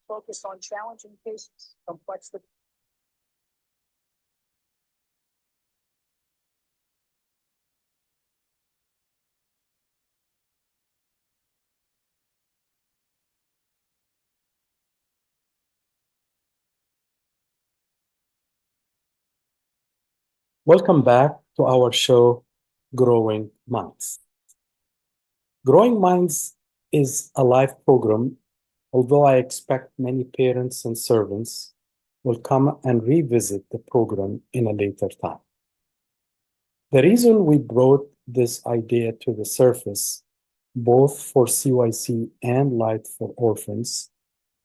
focused on challenging cases, complex. Welcome back to our show, Growing Minds. Growing Minds is a live program, although I expect many parents and servants will come and revisit the program in a later time. The reason we brought this idea to the surface, both for CYC and Light for Orphans,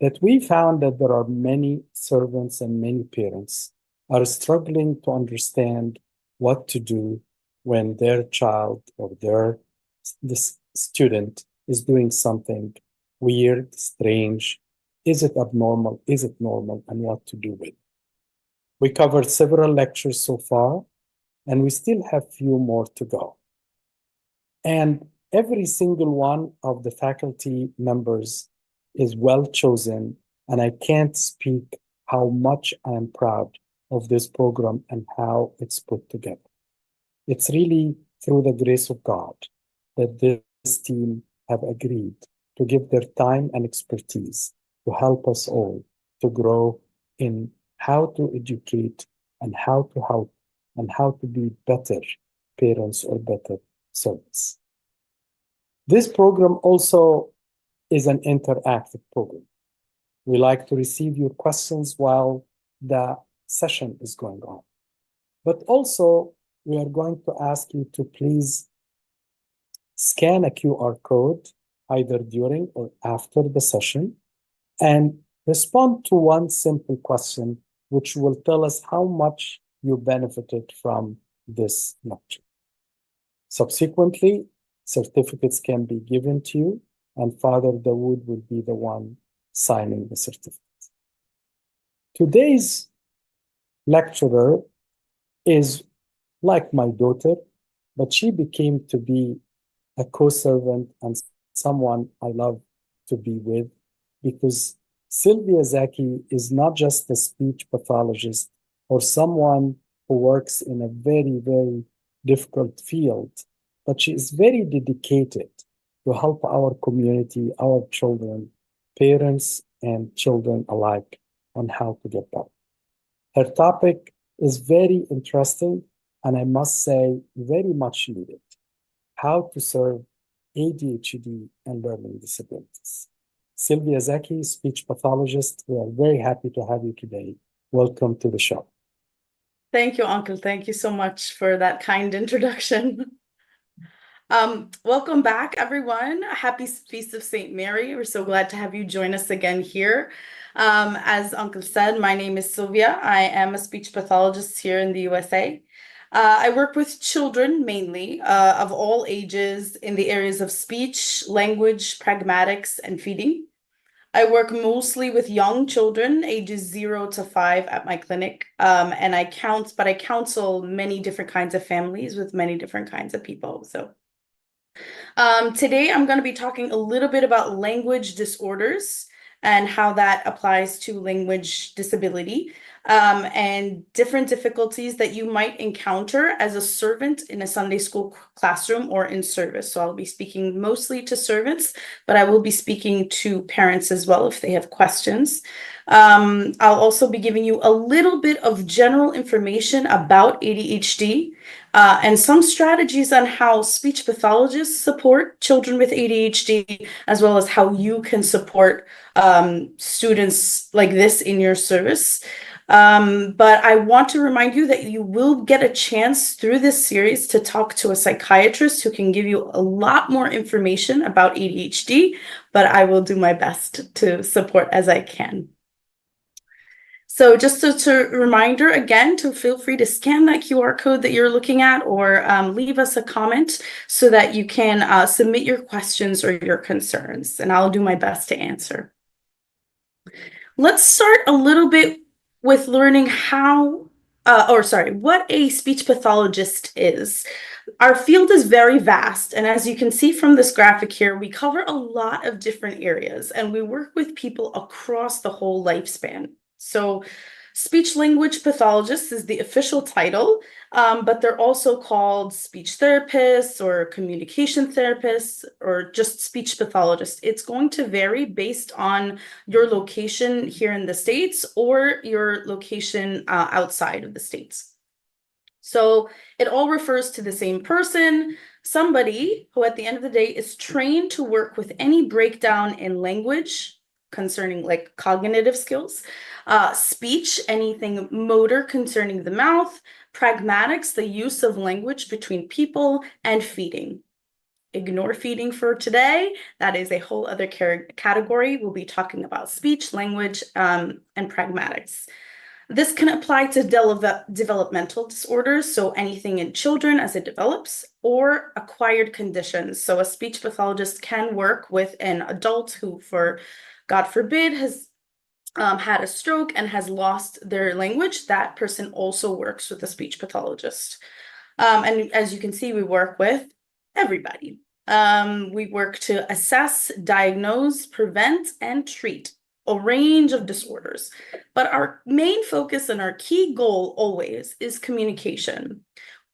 that we found that there are many servants and many parents are struggling to understand what to do when their child or this student is doing something weird, strange. Is it abnormal? Is it normal? And what to do with it. We covered several lectures so far, and we still have few more to go. And every single one of the faculty members is well chosen, and I can't speak how much I am proud of this program and how it's put together. It's really through the grace of God that this team have agreed to give their time and expertise to help us all to grow in how to educate and how to help and how to be better parents or better servants. This program also is an interactive program. We like to receive your questions while the session is going on. But also, we are going to ask you to please scan a QR code either during or after the session and respond to one simple question, which will tell us how much you benefited from this lecture. Subsequently, certificates can be given to you, and Father Dawood will be the one signing the certificate. Today's lecturer is like my daughter, but she became to be a co-servant and someone I love to be with, because Sylvia Zaki is not just a speech pathologist or someone who works in a very, very difficult field, but she is very dedicated to help our community, our children, parents and children alike, on how to get better. Her topic is very interesting, and I must say, very much needed: how to serve ADHD and learning disabilities. Sylvia Zaki, speech pathologist, we are very happy to have you today. Welcome to the show. Thank you, Uncle. Thank you so much for that kind introduction. Welcome back, everyone. Happy Feast of St. Mary. We're so glad to have you join us again here. As Uncle said, my name is Sylvia. I am a speech pathologist here in the USA. I work with children mainly of all ages in the areas of speech, language, pragmatics, and feeding. I work mostly with young children, ages 0 to 5 at my clinic, and I counsel many different kinds of families with many different kinds of people. So today I'm going to be talking a little bit about language disorders and how that applies to language disability, and different difficulties that you might encounter as a servant in a Sunday school classroom or in service. So I'll be speaking mostly to servants, but I will be speaking to parents as well if they have questions. I'll also be giving you a little bit of general information about ADHD, and some strategies on how speech pathologists support children with ADHD, as well as how you can support students like this in your service. But I want to remind you that you will get a chance through this series to talk to a psychiatrist who can give you a lot more information about ADHD, but I will do my best to support as I can. So just a reminder again to feel free to scan that QR code that you're looking at, or leave us a comment so that you can submit your questions or your concerns, and I'll do my best to answer. Let's start a little bit with learning how what a speech pathologist is. Our field is very vast, and as you can see from this graphic here, we cover a lot of different areas, and we work with people across the whole lifespan. So speech language pathologist is the official title, but they're also called speech therapists or communication therapists or just speech pathologists. It's going to vary based on your location here in the States or your location outside of the States. So it all refers to the same person, somebody who at the end of the day is trained to work with any breakdown in language concerning like cognitive skills, speech, anything motor concerning the mouth, pragmatics, the use of language between people, and feeding. Ignore feeding for today. That is a whole other category. We'll be talking about speech, language, and pragmatics. This can apply to developmental disorders, so anything in children as it develops, or acquired conditions. So a speech pathologist can work with an adult who, for God forbid, has had a stroke and has lost their language. That person also works with a speech pathologist. And as you can see, we work with everybody. We work to assess, diagnose, prevent, and treat a range of disorders. But our main focus and our key goal always is communication.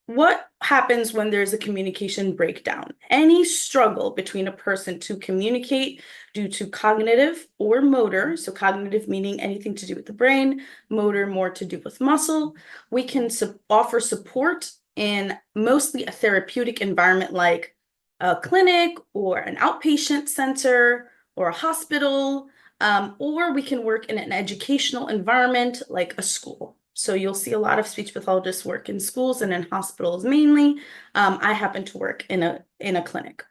What happens when there's a communication breakdown? Any struggle between a person to communicate due to cognitive or motor, so cognitive meaning anything to do with the brain, motor more to do with muscle, we can offer support in mostly a therapeutic environment like a clinic or an outpatient center or a hospital, or we can work in an educational environment like a school. So you'll see a lot of speech pathologists work in schools and in hospitals mainly. I happen to work in a clinic.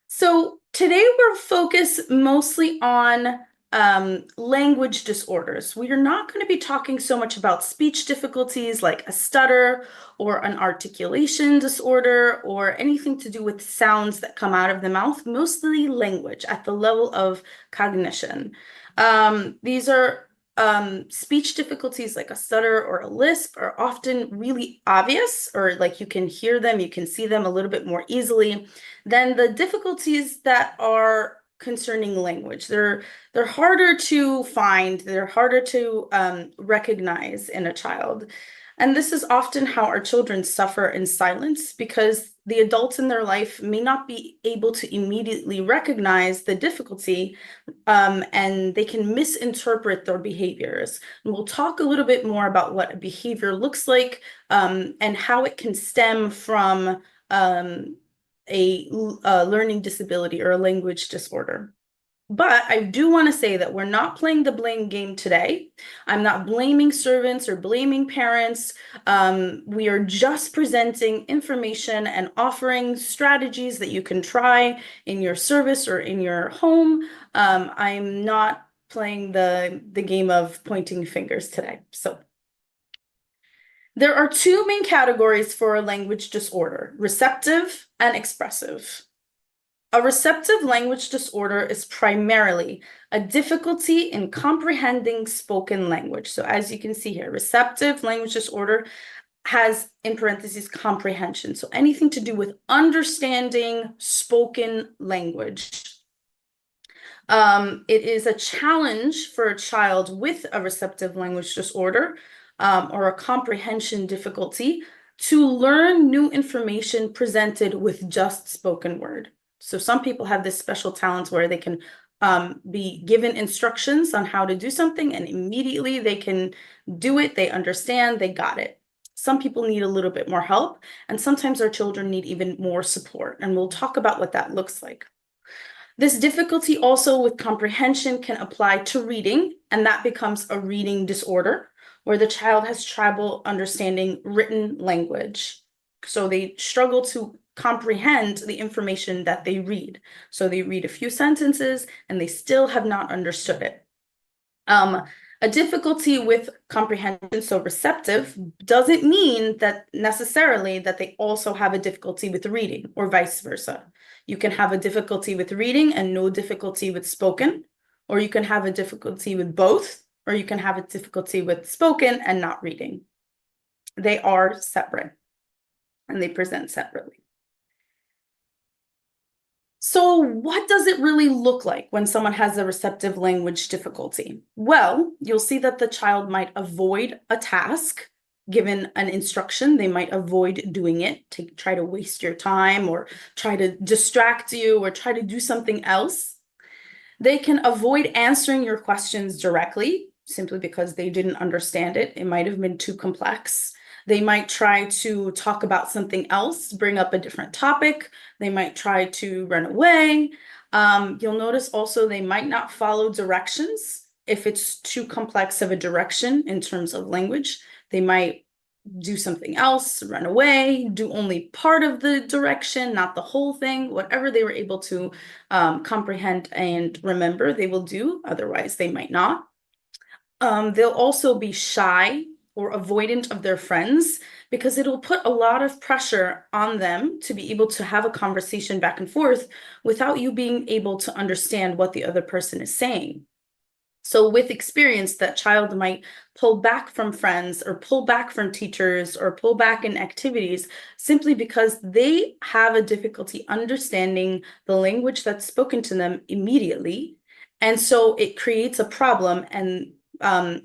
So today we're focused mostly on language disorders. We are not going to be talking so much about speech difficulties like a stutter or an articulation disorder or anything to do with sounds that come out of the mouth, mostly language at the level of cognition. These are speech difficulties like a stutter or a lisp are often really obvious, or like you can hear them, you can see them a little bit more easily than the difficulties that are concerning language. They're harder to find, they're harder to recognize in a child. And this is often how our children suffer in silence because the adults in their life may not be able to immediately recognize the difficulty, and they can misinterpret their behaviors. And we'll talk a little bit more about what a behavior looks like, and how it can stem from a learning disability or a language disorder. But I do want to say that we're not playing the blame game today. I'm not blaming servants or blaming parents. We are just presenting information and offering strategies that you can try in your service or in your home. I'm not playing the game of pointing fingers today. So there are two main categories for a language disorder: receptive and expressive. A receptive language disorder is primarily a difficulty in comprehending spoken language. So as you can see here, receptive language disorder has, in parentheses, comprehension. So anything to do with understanding spoken language. It is a challenge for a child with a receptive language disorder or a comprehension difficulty to learn new information presented with just spoken word. So some people have this special talent where they can be given instructions on how to do something and immediately they can do it, they understand, they got it. Some people need a little bit more help, and sometimes our children need even more support, and we'll talk about what that looks like. This difficulty also with comprehension can apply to reading, and that becomes a reading disorder where the child has trouble understanding written language. So they struggle to comprehend the information that they read. So they read a few sentences and they still have not understood it. A difficulty with comprehension, so receptive, doesn't mean that necessarily that they also have a difficulty with reading or vice versa. You can have a difficulty with reading and no difficulty with spoken, or you can have a difficulty with both or you can have a difficulty with spoken and not reading. They are separate and they present separately. So what does it really look like when someone has a receptive language difficulty? Well, you'll see that the child might avoid a task given an instruction. They might avoid doing it to try to waste your time or try to distract you or try to do something else. They can avoid answering your questions directly simply because they didn't understand it. It might have been too complex. They might try to talk about something else, bring up a different topic. They might try to run away. You'll notice also they might not follow directions if it's too complex of a direction in terms of language. They might do something else, run away, do only part of the direction, not the whole thing. Whatever they were able to comprehend and remember, they will do. Otherwise, they might not. They'll also be shy or avoidant of their friends because it'll put a lot of pressure on them to be able to have a conversation back and forth without you being able to understand what the other person is saying. So with experience, that child might pull back from friends or pull back from teachers or pull back in activities simply because they have a difficulty understanding the language that's spoken to them immediately. And so it creates a problem, and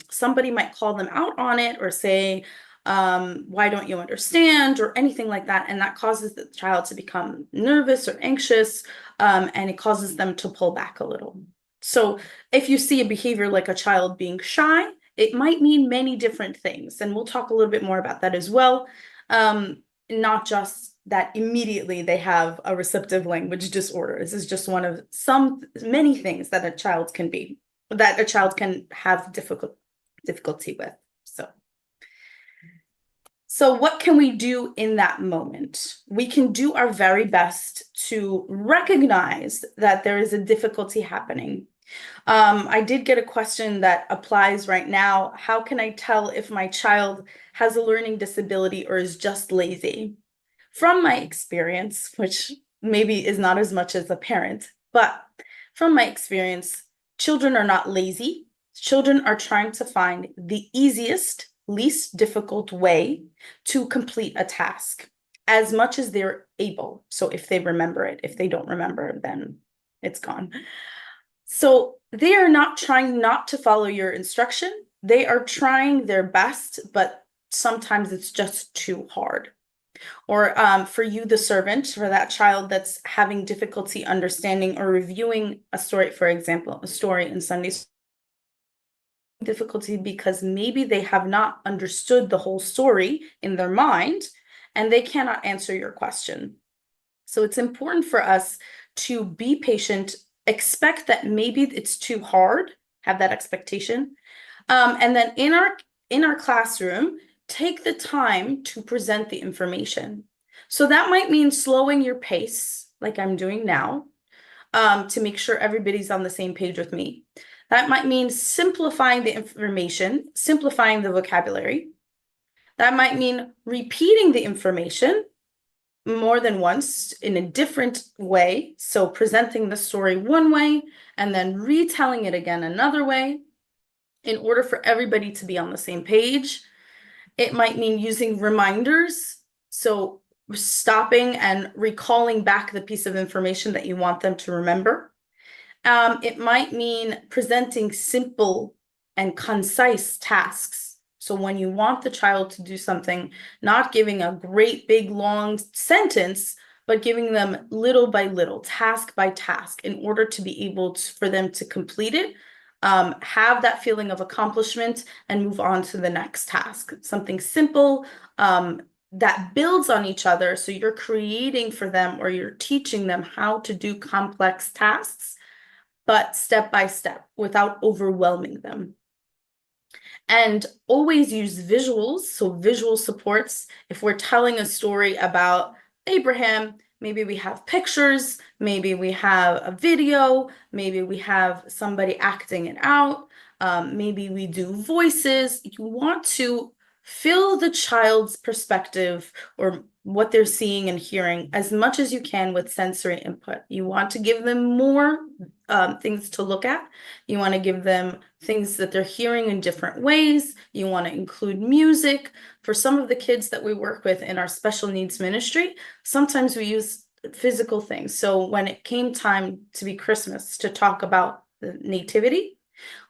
somebody might call them out on it or say, why don't you understand, or anything like that. And that causes the child to become nervous or anxious, and it causes them to pull back a little. So if you see a behavior like a child being shy, it might mean many different things. And we'll talk a little bit more about that as well. Not just that immediately they have a receptive language disorder. This is just one of many things that a child can have difficulty with. So what can we do in that moment? We can do our very best to recognize that there is a difficulty happening. I did get a question that applies right now. How can I tell if my child has a learning disability or is just lazy? From my experience, which maybe is not as much as a parent, but from my experience, children are not lazy. Children are trying to find the easiest, least difficult way to complete a task as much as they're able. So if they remember it, if they don't remember, then it's gone. So they are not trying not to follow your instruction. They are trying their best, but sometimes it's just too hard. Or for you, the servant, for that child that's having difficulty understanding or reviewing a story, for example, a story in Sunday school, difficulty because maybe they have not understood the whole story in their mind and they cannot answer your question. So it's important for us to be patient, expect that maybe it's too hard, have that expectation. And then in our classroom, take the time to present the information. So that might mean slowing your pace, like I'm doing now, to make sure everybody's on the same page with me. That might mean simplifying the information, simplifying the vocabulary. That might mean repeating the information more than once in a different way. So presenting the story one way and then retelling it again another way in order for everybody to be on the same page. It might mean using reminders. So stopping and recalling back the piece of information that you want them to remember. It might mean presenting simple and concise tasks. So when you want the child to do something, not giving a great big long sentence, but giving them little by little, task by task, in order to be able for them to complete it, have that feeling of accomplishment and move on to the next task. Something simple that builds on each other. So you're creating for them, or you're teaching them how to do complex tasks, but step by step without overwhelming them. And always use visuals, so visual supports. If we're telling a story about Abraham, maybe we have pictures, maybe we have a video, maybe we have somebody acting it out, maybe we do voices. You want to fill the child's perspective or what they're seeing and hearing as much as you can with sensory input. You want to give them more things to look at. You want to give them things that they're hearing in different ways. You want to include music. For some of the kids that we work with in our special needs ministry, sometimes we use physical things. So when it came time to be Christmas to talk about the nativity,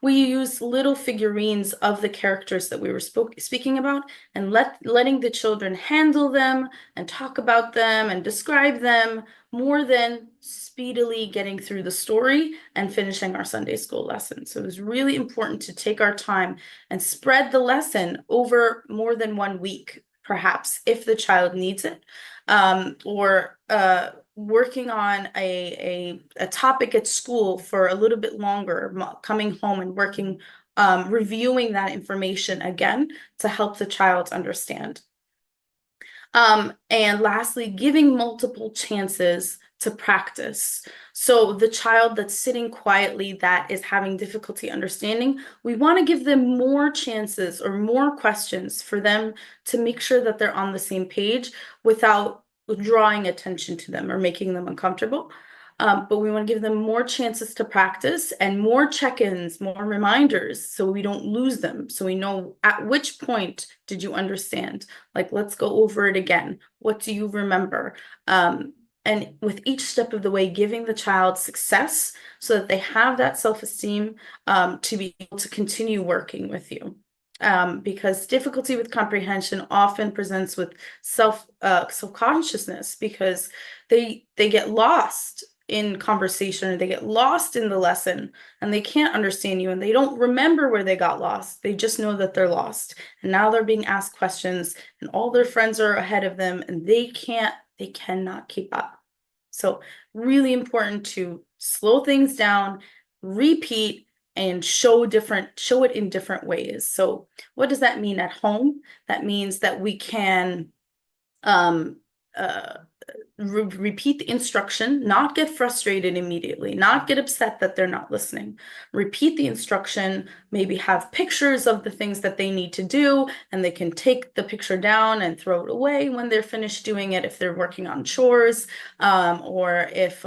we use little figurines of the characters that we were speaking about and letting the children handle them and talk about them and describe them more than speedily getting through the story and finishing our Sunday school lesson. So it was really important to take our time and spread the lesson over more than 1 week, perhaps, if the child needs it, or working on a topic at school for a little bit longer, coming home and working, reviewing that information again to help the child understand. And lastly, giving multiple chances to practice. So the child that's sitting quietly that is having difficulty understanding, we want to give them more chances or more questions for them to make sure that they're on the same page without drawing attention to them or making them uncomfortable. But we want to give them more chances to practice and more check-ins, more reminders, so we don't lose them. So we know at which point did you understand? Like, let's go over it again. What do you remember? And with each step of the way, giving the child success so that they have that self-esteem to be able to continue working with you. Because difficulty with comprehension often presents with self-consciousness because they get lost in conversation or they get lost in the lesson and they can't understand you and they don't remember where they got lost. They just know that they're lost. And now they're being asked questions and all their friends are ahead of them and they cannot keep up. So really important to slow things down, repeat, and show it in different ways. So what does that mean at home? That means that we can repeat the instruction, not get frustrated immediately, not get upset that they're not listening. Repeat the instruction, maybe have pictures of the things that they need to do, and they can take the picture down and throw it away when they're finished doing it if they're working on chores, or if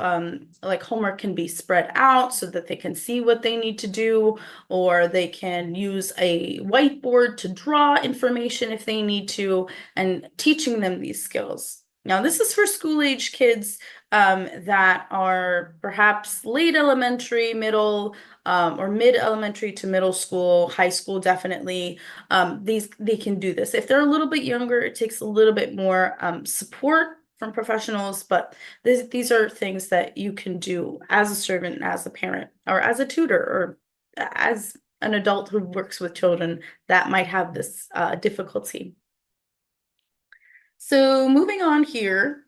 like homework can be spread out so that they can see what they need to do, or they can use a whiteboard to draw information if they need to, and teaching them these skills. Now, this is for school-age kids that are perhaps late elementary, middle, or mid-elementary to middle school, high school, definitely. They can do this. If they're a little bit younger, it takes a little bit more support from professionals, but these are things that you can do as a servant, as a parent, or as a tutor, or as an adult who works with children that might have this difficulty. So moving on here,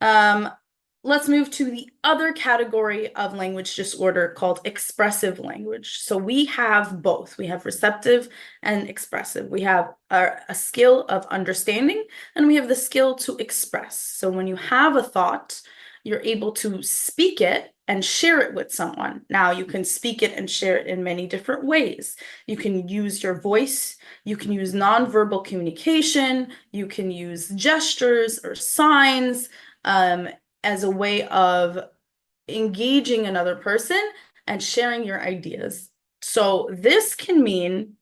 let's move to the other category of language disorder called expressive language. So we have both. We have receptive and expressive. We have a skill of understanding and we have the skill to express. So when you have a thought, you're able to speak it and share it with someone. Now you can speak it and share it in many different ways. You can use your voice, you can use nonverbal communication, you can use gestures or signs as a way of engaging another person and sharing your ideas. So this can mean,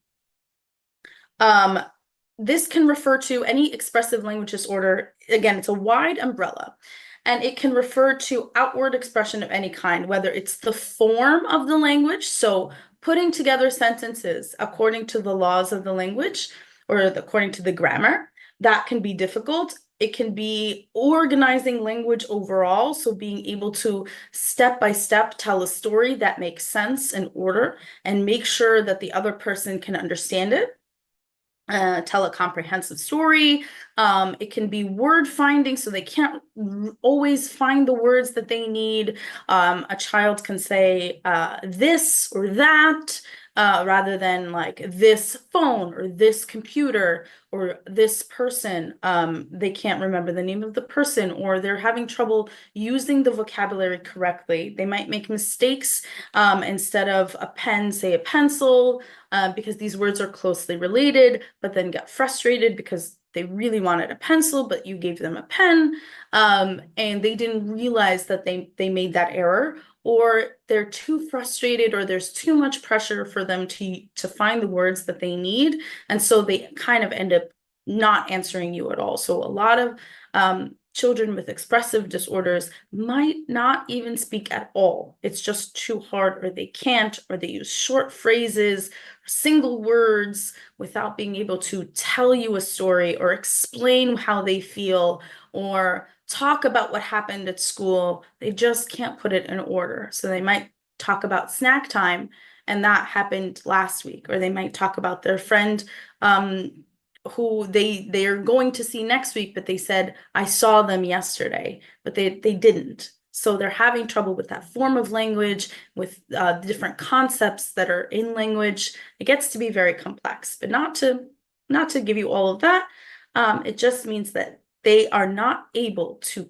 this can refer to any expressive language disorder. Again, it's a wide umbrella. And it can refer to outward expression of any kind, whether it's the form of the language, so putting together sentences according to the laws of the language or according to the grammar, that can be difficult. It can be organizing language overall, so being able to step by step tell a story that makes sense in order and make sure that the other person can understand it. Tell a comprehensive story. It can be word finding, so they can't always find the words that they need. A child can say this or that. rather than like this phone or this computer or this person. They can't remember the name of the person, or they're having trouble using the vocabulary correctly. They might make mistakes, instead of a pen, say a pencil, because these words are closely related, but then get frustrated because they really wanted a pencil, but you gave them a pen, and they didn't realize that they made that error, or they're too frustrated, or there's too much pressure for them to find the words that they need, and so they kind of end up not answering you at all. So a lot of children with expressive disorders might not even speak at all. It's just too hard, or they can't, or they use short phrases, single words, without being able to tell you a story or explain how they feel or talk about what happened at school. They just can't put it in order. So they might talk about snack time, and that happened last week, or they might talk about their friend who they are going to see next week, but they said, I saw them yesterday, but they didn't. So they're having trouble with that form of language, with different concepts that are in language. It gets to be very complex, but not to give you all of that. It just means that they are not able to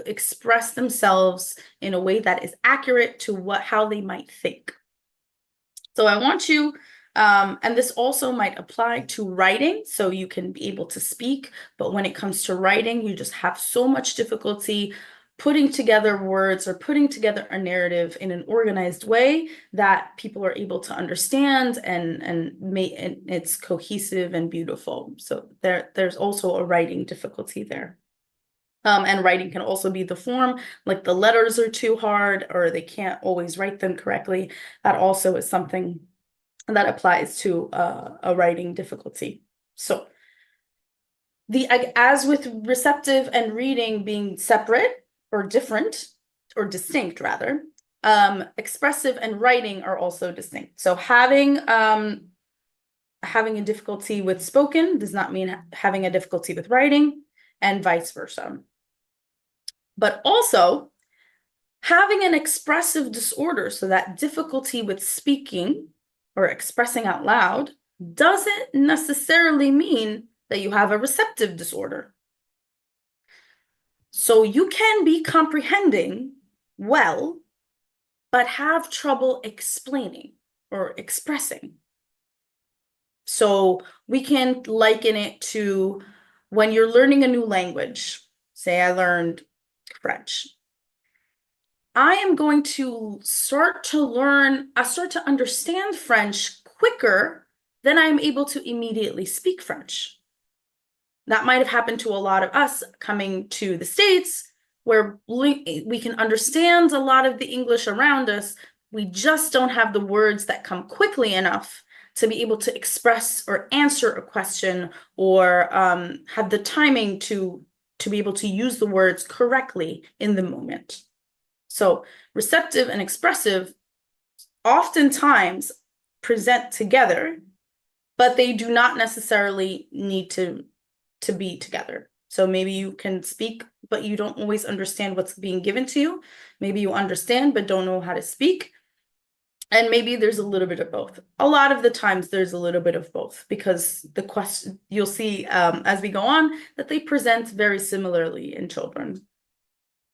express themselves in a way that is accurate to how they might think. So I want you, and this also might apply to writing, so you can be able to speak, but when it comes to writing, you just have so much difficulty putting together words or putting together a narrative in an organized way that people are able to understand, and it's cohesive and beautiful. So there's also a writing difficulty there. And writing can also be the form, like the letters are too hard, or they can't always write them correctly. That also is something that applies to a writing difficulty. So as with receptive and reading being separate or different, or distinct rather, expressive and writing are also distinct. So having a difficulty with spoken does not mean having a difficulty with writing, and vice versa. But also, having an expressive disorder, so that difficulty with speaking or expressing out loud, doesn't necessarily mean that you have a receptive disorder. So you can be comprehending well, but have trouble explaining or expressing. So we can liken it to when you're learning a new language. Say I learned French. I am going to start to understand French quicker than I'm able to immediately speak French. That might have happened to a lot of us coming to the States, where we can understand a lot of the English around us. We just don't have the words that come quickly enough to be able to express or answer a question, or have the timing to be able to use the words correctly in the moment. So receptive and expressive oftentimes present together, but they do not necessarily need to be together. So maybe you can speak, but you don't always understand what's being given to you. Maybe you understand, but don't know how to speak. And maybe there's a little bit of both. A lot of the times there's a little bit of both, because the question, you'll see as we go on, that they present very similarly in children.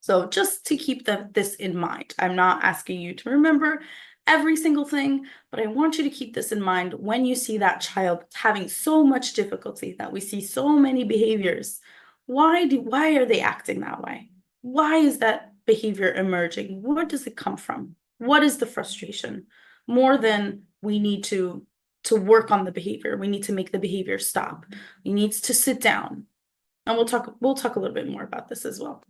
So just to keep this in mind, I'm not asking you to remember every single thing, but I want you to keep this in mind when you see that child having so much difficulty, that we see so many behaviors. Why are they acting that way? Why is that behavior emerging? Where does it come from? What is the frustration? More than we need to work on the behavior. We need to make the behavior stop. We need to sit down. And we'll talk a little bit more about this as well.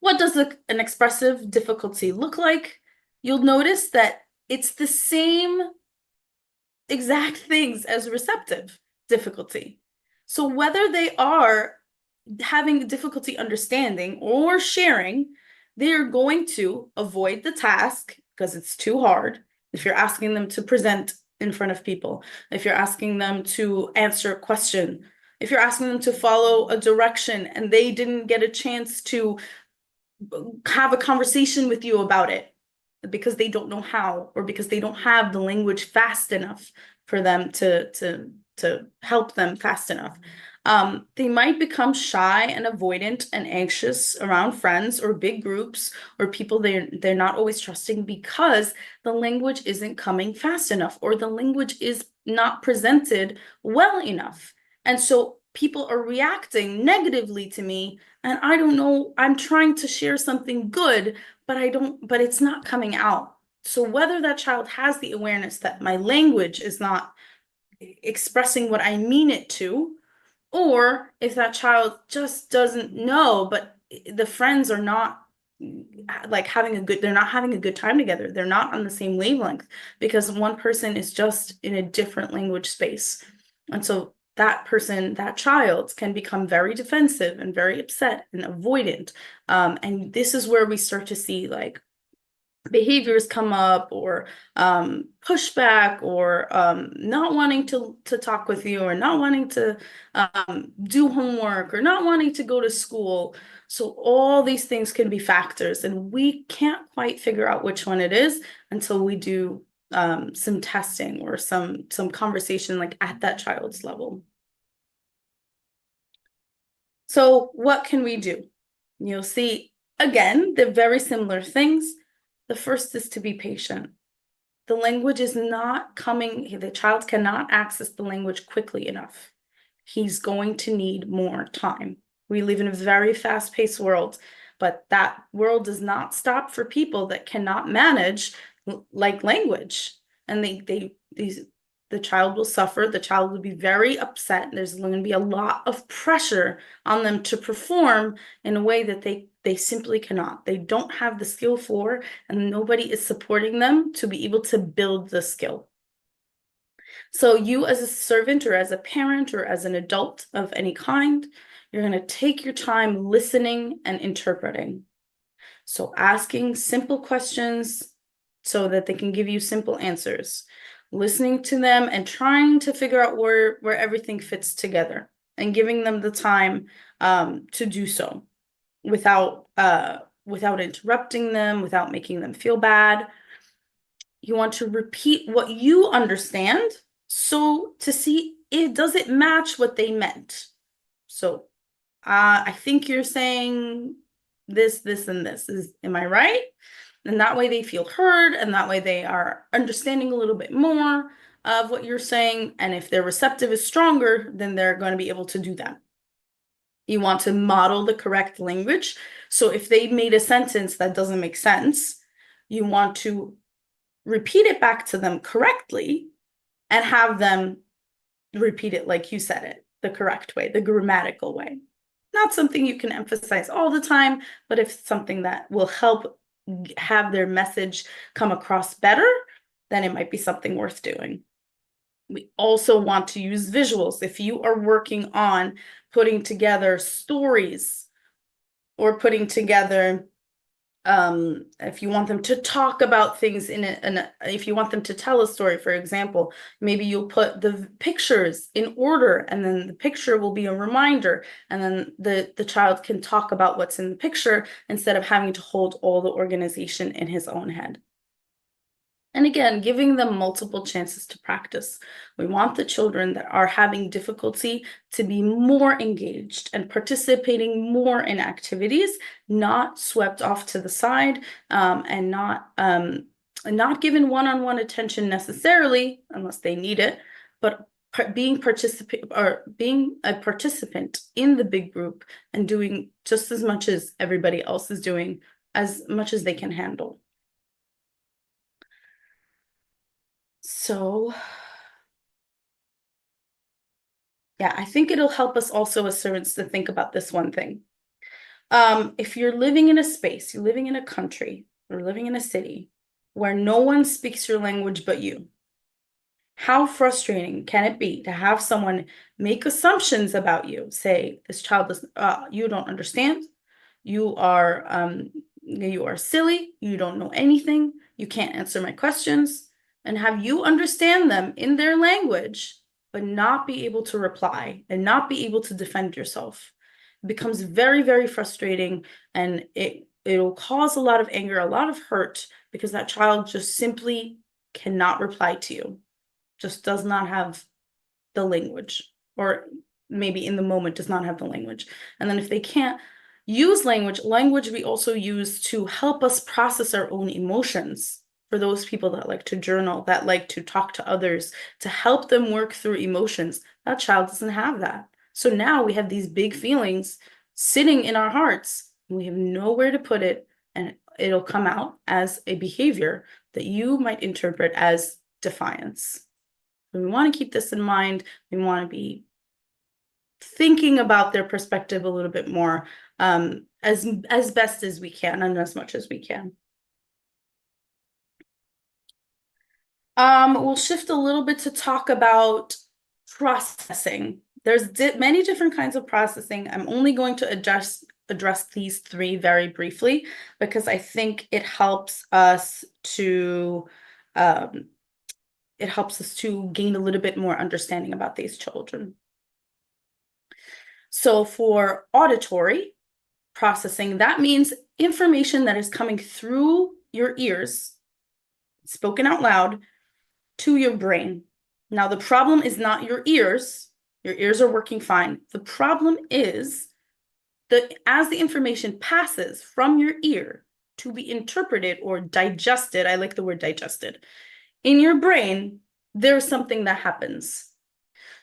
What does an expressive difficulty look like? You'll notice that it's the same exact things as receptive difficulty. So whether they are having difficulty understanding or sharing, they're going to avoid the task because it's too hard. If you're asking them to present in front of people, if you're asking them to answer a question, if you're asking them to follow a direction and they didn't get a chance to have a conversation with you about it, because they don't know how, or because they don't have the language fast enough for them to help them fast enough. They might become shy and avoidant and anxious around friends or big groups or people they're not always trusting because the language isn't coming fast enough, or the language is not presented well enough. And so people are reacting negatively to me, and I don't know, I'm trying to share something good, but it's not coming out. So whether that child has the awareness that my language is not expressing what I mean it to, or if that child just doesn't know, but the friends are not like they're not having a good time together. They're not on the same wavelength because one person is just in a different language space. And so that person, that child, can become very defensive and very upset and avoidant. And this is where we start to see like behaviors come up, or pushback, or not wanting to talk with you, or not wanting to do homework, or not wanting to go to school. So all these things can be factors, and we can't quite figure out which one it is until we do some testing or some conversation like at that child's level. So what can we do? You'll see, again, they're very similar things. The first is to be patient. The language is not coming, the child cannot access the language quickly enough. He's going to need more time. We live in a very fast-paced world, but that world does not stop for people that cannot manage like language. And the child will suffer, the child will be very upset. There's going to be a lot of pressure on them to perform in a way that they simply cannot. They don't have the skill for, and nobody is supporting them to be able to build the skill. So you as a servant, or as a parent, or as an adult of any kind, you're going to take your time listening and interpreting. So asking simple questions so that they can give you simple answers. Listening to them and trying to figure out where everything fits together, and giving them the time to do so without interrupting them, without making them feel bad. You want to repeat what you understand, so to see does it match what they meant. So I think you're saying this, and this. Am I right? And that way they feel heard, and that way they are understanding a little bit more of what you're saying. And if their receptive is stronger, then they're going to be able to do that. You want to model the correct language. So if they made a sentence that doesn't make sense, you want to repeat it back to them correctly and have them repeat it like you said it, the correct way, the grammatical way. Not something you can emphasize all the time, but if it's something that will help have their message come across better, then it might be something worth doing. We also want to use visuals. If you are working on putting together stories, or putting together, if you want them to talk about things if you want them to tell a story, for example, maybe you'll put the pictures in order, and then the picture will be a reminder, and then the child can talk about what's in the picture instead of having to hold all the organization in his own head. And again, giving them multiple chances to practice. We want the children that are having difficulty to be more engaged and participating more in activities, not swept off to the side, and not given one-on-one attention necessarily, unless they need it, but being a participant in the big group and doing just as much as everybody else is doing, as much as they can handle. So, yeah, I think it'll help us also as servants to think about this one thing. If you're living in a space, you're living in a country, or living in a city where no one speaks your language but you, how frustrating can it be to have someone make assumptions about you? Say, this child does, you don't understand, you are silly, you don't know anything, you can't answer my questions, and have you understand them in their language, but not be able to reply and not be able to defend yourself. It becomes very, very frustrating, and it it'll cause a lot of anger, a lot of hurt, because that child just simply cannot reply to you, just does not have the language, or maybe in the moment does not have the language. And then if they can't use language we also use to help us process our own emotions. For those people that like to journal, that like to talk to others, to help them work through emotions, that child doesn't have that. So now we have these big feelings sitting in our hearts, and we have nowhere to put it, and it'll come out as a behavior that you might interpret as defiance. So we want to keep this in mind. We want to be thinking about their perspective a little bit more, as best as we can and as much as we can. We'll shift a little bit to talk about processing. There's many different kinds of processing. I'm only going to address these three very briefly, because I think it helps us to gain a little bit more understanding about these children. So for auditory processing, that means information that is coming through your ears, spoken out loud, to your brain. Now, the problem is not your ears. Your ears are working fine. The problem is that as the information passes from your ear to be interpreted or digested, I like the word digested, in your brain, there's something that happens.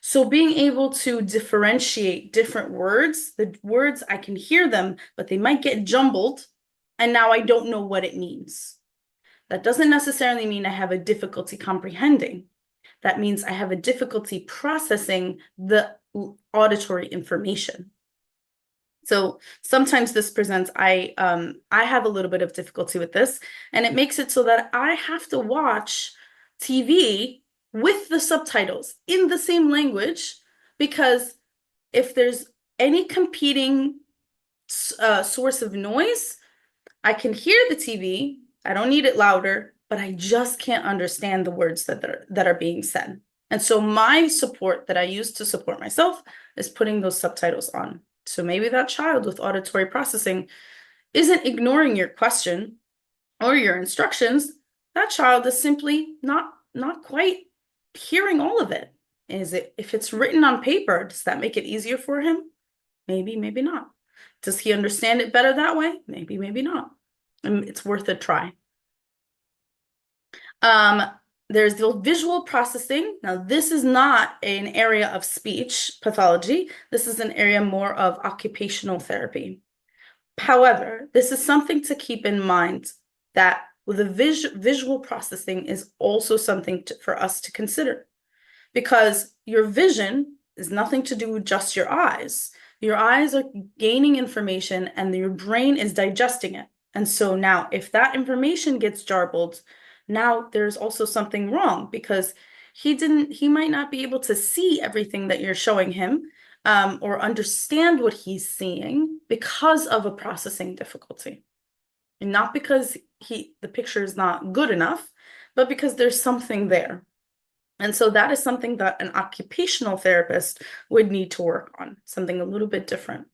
So being able to differentiate different words, the words, I can hear them, but they might get jumbled, and now I don't know what it means. That doesn't necessarily mean I have a difficulty comprehending. That means I have a difficulty processing the auditory information. So sometimes this presents, I have a little bit of difficulty with this, and it makes it so that I have to watch TV with the subtitles in the same language, because if there's any competing source of noise, I can hear the TV, I don't need it louder, but I just can't understand the words that are being said. And so my support that I use to support myself is putting those subtitles on. So maybe that child with auditory processing isn't ignoring your question or your instructions. That child is simply not quite hearing all of it. If it's written on paper, does that make it easier for him? Maybe, maybe not. Does he understand it better that way? Maybe, maybe not. It's worth a try. There's the visual processing. Now, this is not an area of speech pathology. This is an area more of occupational therapy. However, this is something to keep in mind, that with the visual processing is also something for us to consider, because your vision is nothing to do with just your eyes. Your eyes are gaining information and your brain is digesting it. And so now if that information gets jarbled, now there's also something wrong, because he might not be able to see everything that you're showing him, or understand what he's seeing, because of a processing difficulty. And not because the picture is not good enough, but because there's something there. And so that is something that an occupational therapist would need to work on, something a little bit different.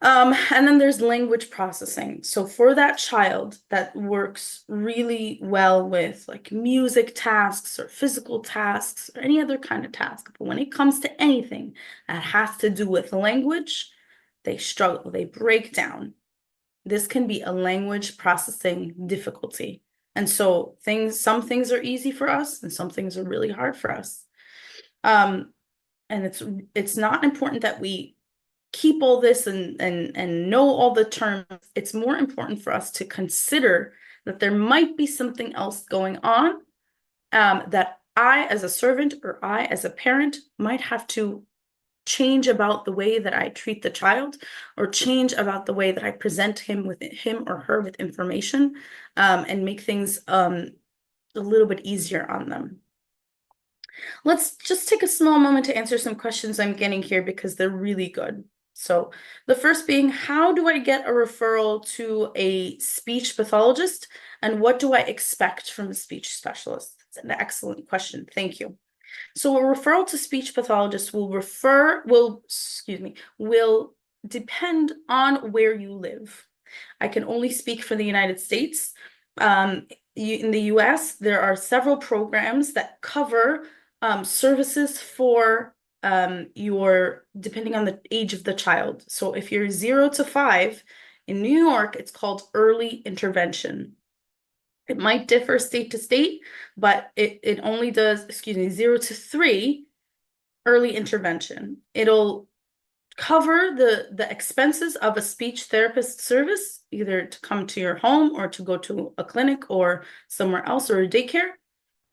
And then there's language processing. So for that child that works really well with like music tasks or physical tasks or any other kind of task, but when it comes to anything that has to do with language, they struggle, they break down. This can be a language processing difficulty. And so some things are easy for us and some things are really hard for us. And it's not important that we keep all this and know all the terms. It's more important for us to consider that there might be something else going on, that I as a servant or I as a parent might have to change about the way that I treat the child, or change about the way that I present him or her with information, and make things a little bit easier on them. Let's just take a small moment to answer some questions I'm getting here, because they're really good. So the first being, how do I get a referral to a speech pathologist, and what do I expect from a speech specialist? That's an excellent question. Thank you. So a referral to speech pathologist will depend on where you live. I can only speak for the United States. In the US, there are several programs that cover services for depending on the age of the child. So if you're 0 to 5, in New York, it's called early intervention. It might differ state to state, but it only does, 0 to 3 early intervention. It'll cover the expenses of a speech therapist service, either to come to your home or to go to a clinic or somewhere else or a daycare.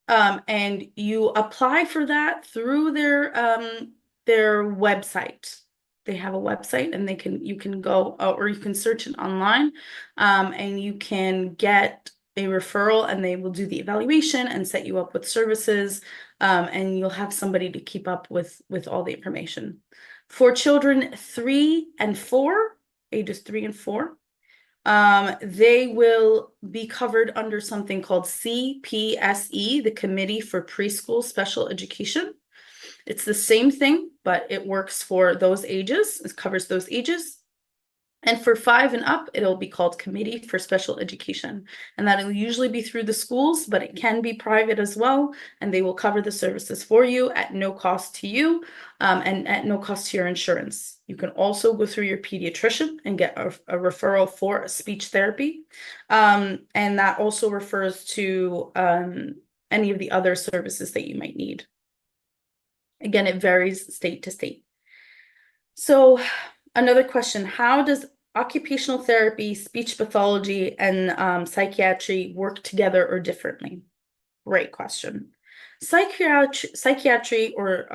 And you apply for that through their website. They have a website, and you can go or you can search it online, and you can get a referral, and they will do the evaluation and set you up with services, and you'll have somebody to keep up with all the information. For children 3 and 4, ages 3 and 4, they will be covered under something called CPSE, the Committee for Preschool Special Education. It's the same thing, but it works for those ages. It covers those ages. And for 5 and up, it'll be called Committee for Special Education. And that'll usually be through the schools, but it can be private as well. And they will cover the services for you at no cost to you, and at no cost to your insurance. You can also go through your pediatrician and get a referral for a speech therapy. And that also refers to any of the other services that you might need. Again, it varies state to state. So another question, how does occupational therapy, speech pathology, and psychiatry work together or differently? Great question. Psychiatry or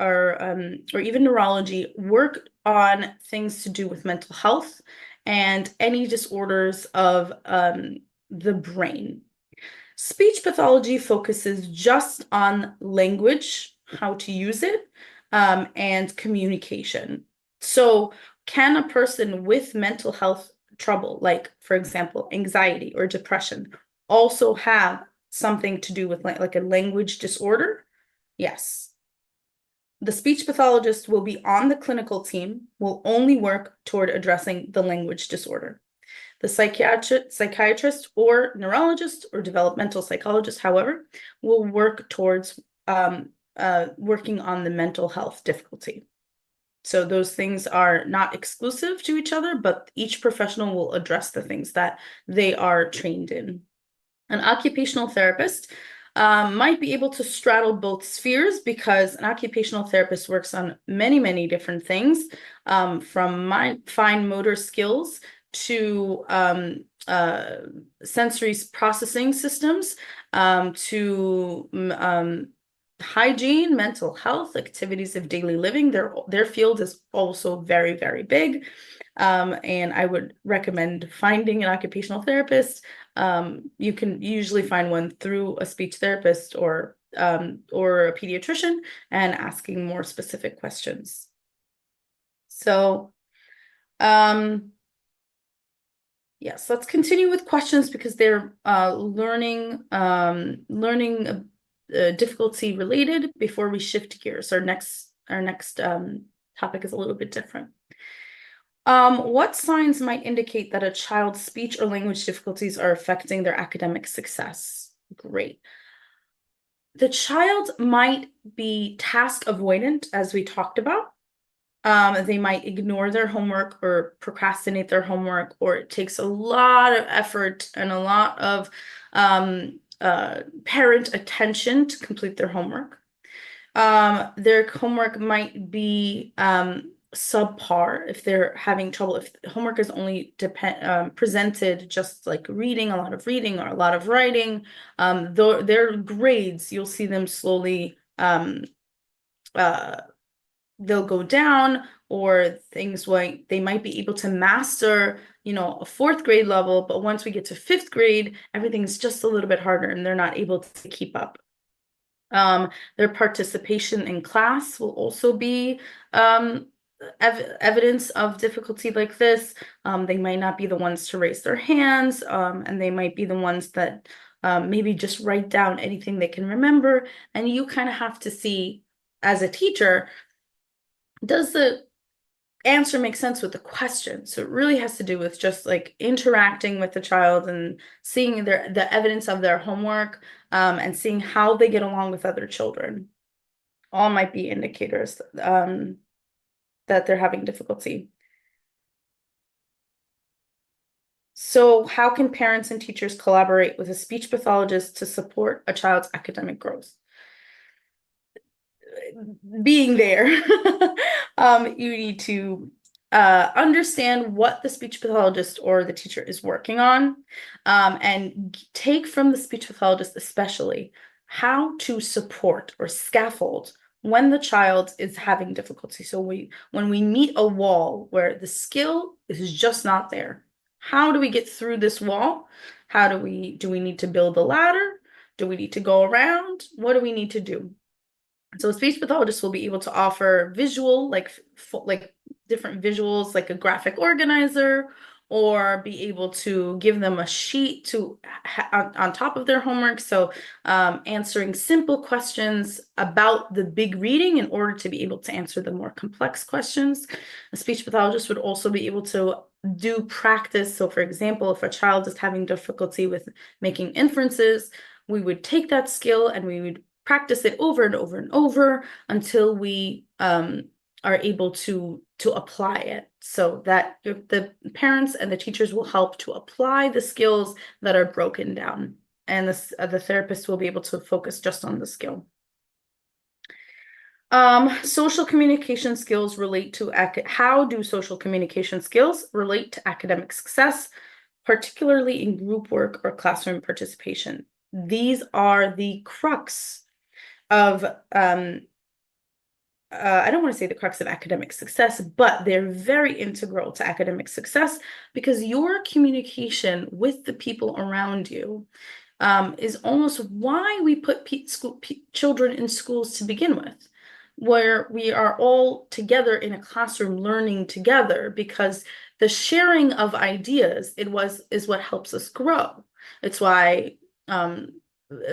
even neurology work on things to do with mental health and any disorders of the brain. Speech pathology focuses just on language, how to use it, and communication. So can a person with mental health trouble, like, for example, anxiety or depression, also have something to do with like a language disorder? Yes. The speech pathologist will be on the clinical team, will only work toward addressing the language disorder. The psychiatrist or neurologist or developmental psychologist, however, will work towards working on the mental health difficulty. So those things are not exclusive to each other, but each professional will address the things that they are trained in. An occupational therapist might be able to straddle both spheres, because an occupational therapist works on many, many different things, from fine motor skills to sensory processing systems, to hygiene, mental health, activities of daily living. Their field is also very, very big. And I would recommend finding an occupational therapist. You can usually find one through a speech therapist or a pediatrician, and asking more specific questions. So, yes, let's continue with questions, because they're learning difficulty related before we shift gears. Our next topic is a little bit different. What signs might indicate that a child's speech or language difficulties are affecting their academic success? Great. The child might be task avoidant, as we talked about. They might ignore their homework or procrastinate their homework, or it takes a lot of effort and a lot of parent attention to complete their homework. Their homework might be subpar if they're having trouble. If homework is only presented just like reading, a lot of reading or a lot of writing, their grades, you'll see them slowly they'll go down, or things like they might be able to master, a 4th grade level, but once we get to 5th grade, everything's just a little bit harder and they're not able to keep up. Their participation in class will also be evidence of difficulty like this. They might not be the ones to raise their hands, and they might be the ones that maybe just write down anything they can remember. And you kind of have to see, as a teacher, does the answer makes sense with the question. So it really has to do with just like interacting with the child and seeing the evidence of their homework, and seeing how they get along with other children. All might be indicators that they're having difficulty. So how can parents and teachers collaborate with a speech pathologist to support a child's academic growth? Being there, you need to understand what the speech pathologist or the teacher is working on, and take from the speech pathologist especially how to support or scaffold when the child is having difficulty. So when we meet a wall where the skill is just not there, how do we get through this wall? Do we need to build a ladder? Do we need to go around? What do we need to do? So a speech pathologist will be able to offer visual, like different visuals, like a graphic organizer, or be able to give them a sheet to on top of their homework. So answering simple questions about the big reading in order to be able to answer the more complex questions. A speech pathologist would also be able to do practice. So for example, if a child is having difficulty with making inferences, we would take that skill and we would practice it over and over and over until we are able to apply it, so that the parents and the teachers will help to apply the skills that are broken down, and the therapist will be able to focus just on the skill. Social communication skills relate to how do social communication skills relate to academic success, particularly in group work or classroom participation? These are the crux of I don't want to say the crux of academic success, but they're very integral to academic success, because your communication with the people around you is almost why we put children in schools to begin with, where we are all together in a classroom learning together, because the sharing of ideas is what helps us grow. It's why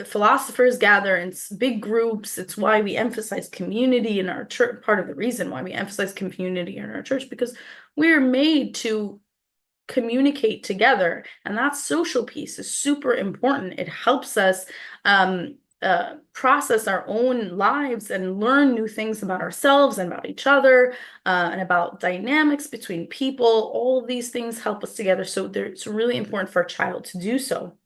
philosophers gather in big groups. It's why we emphasize community in our church. Part of the reason why we emphasize community in our church, because we're made to communicate together, and that social piece is super important. It helps us process our own lives and learn new things about ourselves and about each other, and about dynamics between people. All of these things help us together, so it's really important for a child to do so.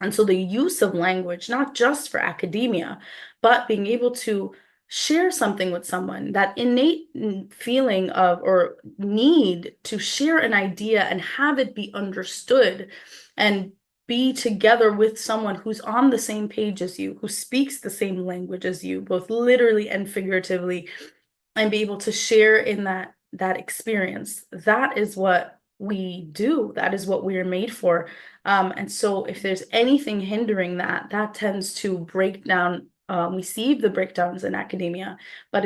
And so the use of language, not just for academia, but being able to share something with someone, that innate feeling of or need to share an idea and have it be understood, and be together with someone who's on the same page as you, who speaks the same language as you, both literally and figuratively, and be able to share in that experience. That is what we do. That is what we are made for. And so if there's anything hindering that tends to break down. We see the breakdowns in academia, but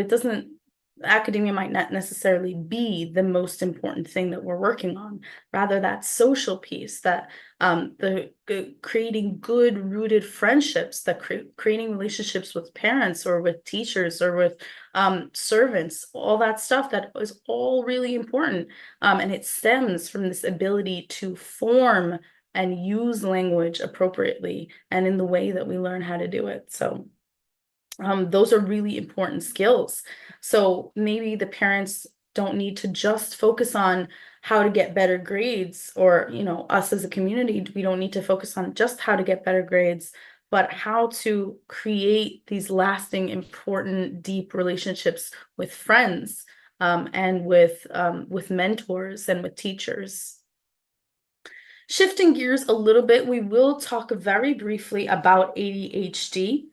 academia might not necessarily be the most important thing that we're working on. Rather, that social piece, that creating good rooted friendships, that creating relationships with parents or with teachers or with servants, all that stuff, that is all really important. And it stems from this ability to form and use language appropriately and in the way that we learn how to do it. So those are really important skills. So maybe the parents don't need to just focus on how to get better grades, or, us as a community, we don't need to focus on just how to get better grades, but how to create these lasting, important, deep relationships with friends, and with mentors and with teachers. Shifting gears a little bit, we will talk very briefly about ADHD,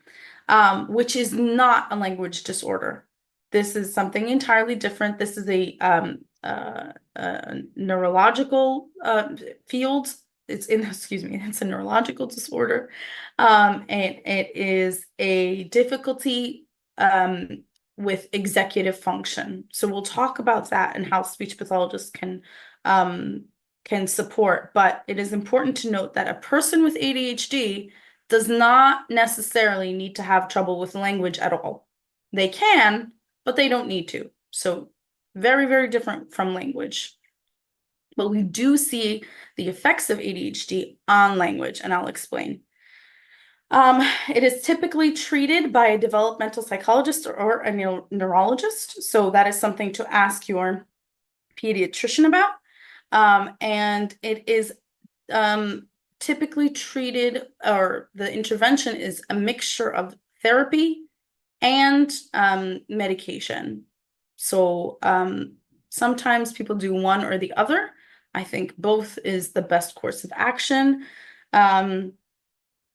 which is not a language disorder. This is something entirely different. This is a neurological field. It's a neurological disorder. And it is a difficulty with executive function. So we'll talk about that and how speech pathologists can support. But it is important to note that a person with ADHD does not necessarily need to have trouble with language at all. They can, but they don't need to. So Very, very different from language. But we do see the effects of ADHD on language, and I'll explain. It is typically treated by a developmental psychologist or a neurologist. So that is something to ask your pediatrician about. And it is typically treated, or the intervention is a mixture of therapy and medication. So sometimes people do one or the other. I think both is the best course of action.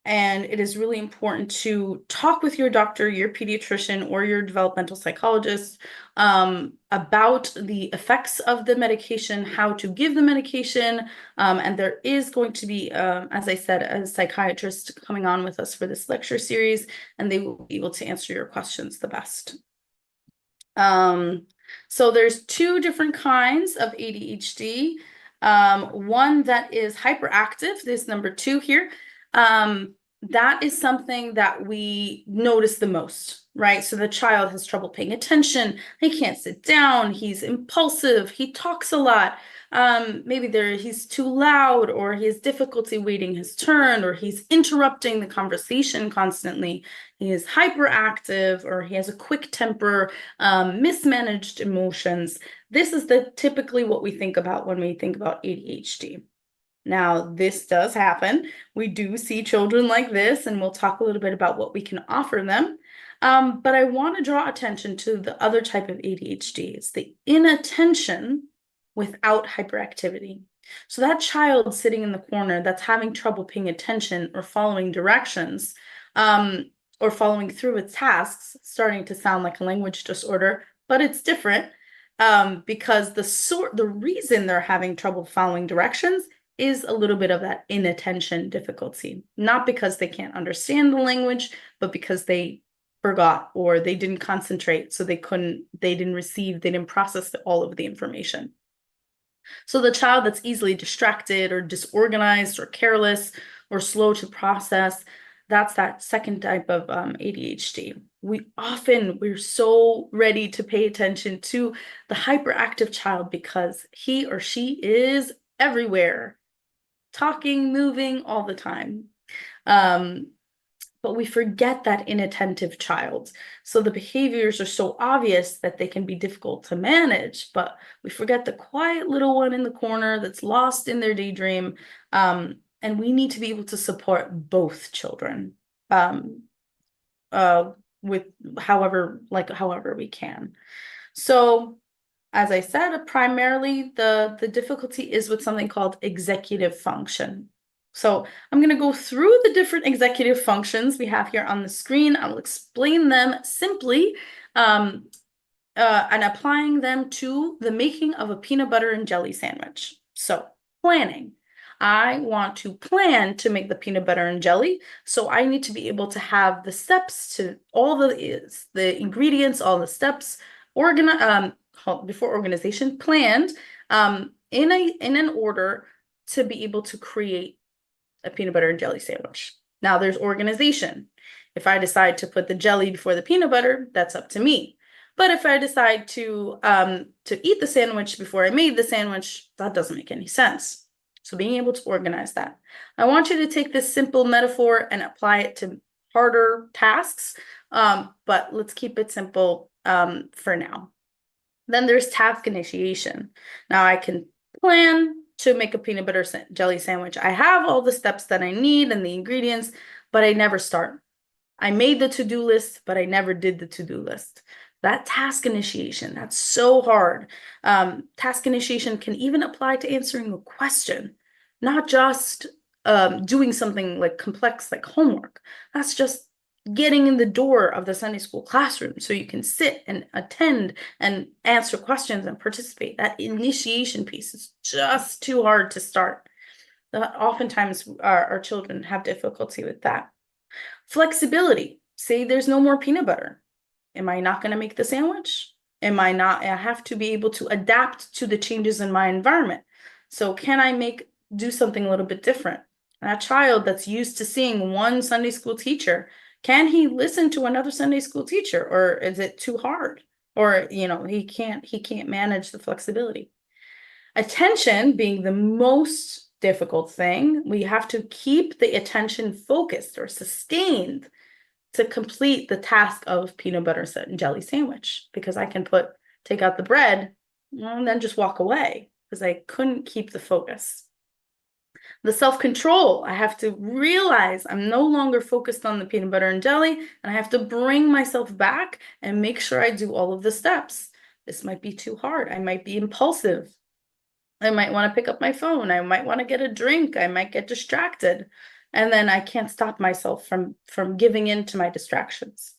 And it is really important to talk with your doctor, your pediatrician, or your developmental psychologist about the effects of the medication, how to give the medication. And there is going to be, as I said, a psychiatrist coming on with us for this lecture series, and they will be able to answer your questions the best. So there's two different kinds of ADHD. One that is hyperactive, this number 2 here. That is something that we notice the most, right? So the child has trouble paying attention. He can't sit down. He's impulsive. He talks a lot. Maybe he's too loud, or he has difficulty waiting his turn, or he's interrupting the conversation constantly. He is hyperactive, or he has a quick temper, mismanaged emotions. This is typically what we think about when we think about ADHD. Now, this does happen. We do see children like this, and we'll talk a little bit about what we can offer them. But I want to draw attention to the other type of ADHD. It's the inattention without hyperactivity. So that child sitting in the corner that's having trouble paying attention or following directions, or following through with tasks, starting to sound like a language disorder, but it's different because the reason they're having trouble following directions is a little bit of that inattention difficulty, not because they can't understand the language, but because they forgot or they didn't concentrate, so they didn't process all of the information. So the child that's easily distracted or disorganized or careless or slow to process, that's that second type of ADHD. We're so ready to pay attention to the hyperactive child because he or she is everywhere, talking, moving all the time. But we forget that inattentive child. So the behaviors are so obvious that they can be difficult to manage, but we forget the quiet little one in the corner that's lost in their daydream. And we need to be able to support both children with however we can. So as I said, primarily the difficulty is with something called executive function. So I'm going to go through the different executive functions we have here on the screen. I'll explain them simply and applying them to the making of a peanut butter and jelly sandwich. So planning. I want to plan to make the peanut butter and jelly, so I need to be able to have the steps to all the ingredients, all the steps, before organization, planned in an order to be able to create a peanut butter and jelly sandwich. Now there's organization. If I decide to put the jelly before the peanut butter, that's up to me. But if I decide to eat the sandwich before I made the sandwich, that doesn't make any sense. So being able to organize that. I want you to take this simple metaphor and apply it to harder tasks, but let's keep it simple for now. Then there's task initiation. Now I can plan to make a peanut butter jelly sandwich. I have all the steps that I need and the ingredients, but I never start. I made the to-do list, but I never did the to-do list. That task initiation, that's so hard. Task initiation can even apply to answering a question, not just doing something like complex like homework. That's just getting in the door of the Sunday school classroom so you can sit and attend and answer questions and participate. That initiation piece is just too hard to start. Oftentimes our children have difficulty with that. Flexibility. Say there's no more peanut butter. Am I not going to make the sandwich? I have to be able to adapt to the changes in my environment. So can I do something a little bit different? And a child that's used to seeing one Sunday school teacher, can he listen to another Sunday school teacher, or is it too hard? or, he can't manage the flexibility. Attention being the most difficult thing, we have to keep the attention focused or sustained to complete the task of peanut butter and jelly sandwich, because I can take out the bread and then just walk away because I couldn't keep the focus. The self-control, I have to realize I'm no longer focused on the peanut butter and jelly, and I have to bring myself back and make sure I do all of the steps. This might be too hard. I might be impulsive. I might want to pick up my phone. I might want to get a drink. I might get distracted. And then I can't stop myself from giving in to my distractions.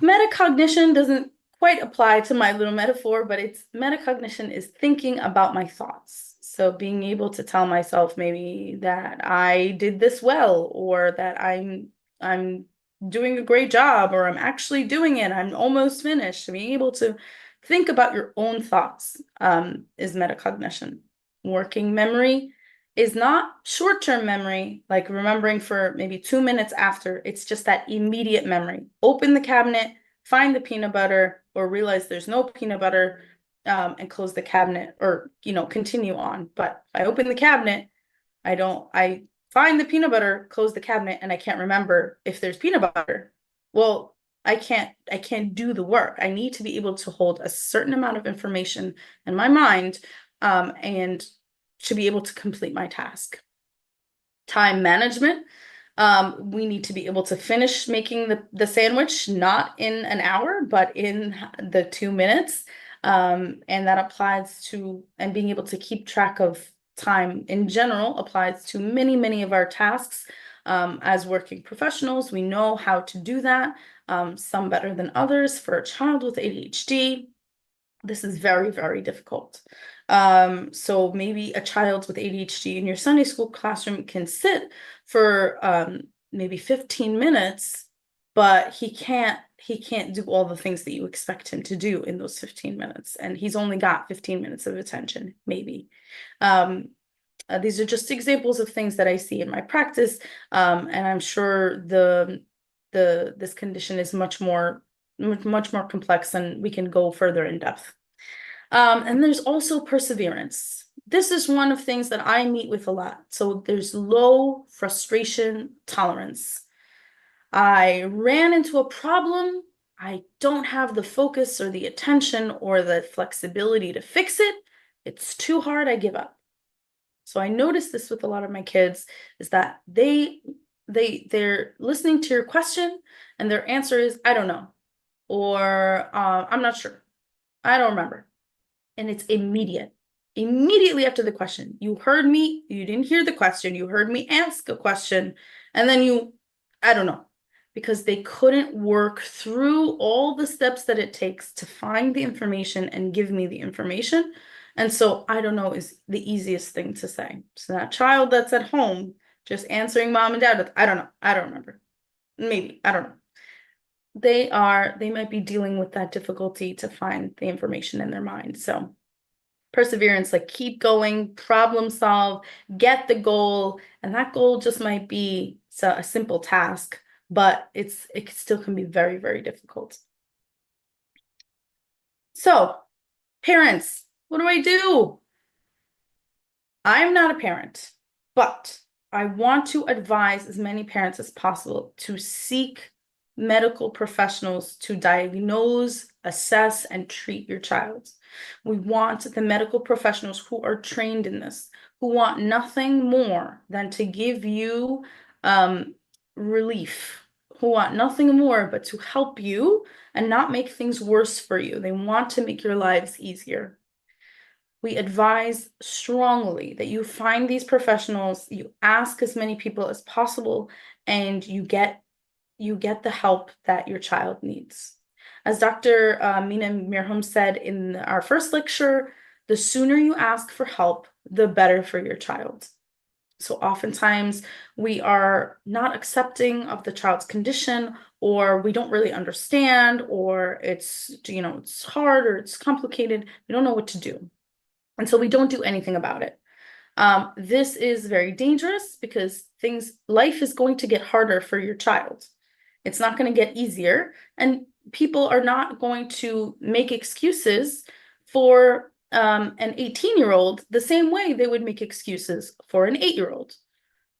Metacognition doesn't quite apply to my little metaphor, but metacognition is thinking about my thoughts. So being able to tell myself maybe that I did this well, or that I'm doing a great job, or I'm actually doing it, I'm almost finished. Being able to think about your own thoughts is metacognition. Working memory is not short-term memory, like remembering for maybe 2 minutes after. It's just that immediate memory. Open the cabinet, find the peanut butter, or realize there's no peanut butter, and close the cabinet, or continue on. But I open the cabinet, I find the peanut butter, close the cabinet, and I can't remember if there's peanut butter. Well, I can't do the work. I need to be able to hold a certain amount of information in my mind, and to be able to complete my task. Time management. We need to be able to finish making the sandwich, not in an hour, but in the 2 minutes. And that applies to, and being able to keep track of time in general applies to many, many of our tasks. As working professionals, we know how to do that, some better than others. For a child with ADHD, this is very, very difficult. So maybe a child with ADHD in your Sunday school classroom can sit for maybe 15 minutes, but he can't do all the things that you expect him to do in those 15 minutes. And he's only got 15 minutes of attention, maybe. These are just examples of things that I see in my practice. And I'm sure this condition is much more complex, and we can go further in depth. And there's also perseverance. This is one of things that I meet with a lot. So there's low frustration tolerance. I ran into a problem. I don't have the focus or the attention or the flexibility to fix it. It's too hard. I give up. So I noticed this with a lot of my kids, is that they're listening to your question and their answer is, I don't know, or I'm not sure, I don't remember. And it's immediately after the question. You heard me, you didn't hear the question, you heard me ask a question, and then I don't know, because they couldn't work through all the steps that it takes to find the information and give me the information. And so I don't know is the easiest thing to say. So that child that's at home just answering mom and dad with, I don't know, I don't remember, maybe, I don't know. They might be dealing with that difficulty to find the information in their mind. So perseverance, like keep going, problem solve, get the goal. And that goal just might be a simple task, but it still can be very, very difficult. So parents, what do I do? I'm not a parent, but I want to advise as many parents as possible to seek medical professionals to diagnose, assess, and treat your child. We want the medical professionals who are trained in this, who want nothing more than to give you relief, who want nothing more but to help you and not make things worse for you. They want to make your lives easier. We advise strongly that you find these professionals, you ask as many people as possible, and you get the help that your child needs. As Dr. Mina Mirham said in our first lecture, the sooner you ask for help, the better for your child. So oftentimes we are not accepting of the child's condition, or we don't really understand, or it's hard or it's complicated. We don't know what to do. And so we don't do anything about it. This is very dangerous because life is going to get harder for your child. It's not going to get easier. And people are not going to make excuses for an 18-year-old the same way they would make excuses for an 8-year-old.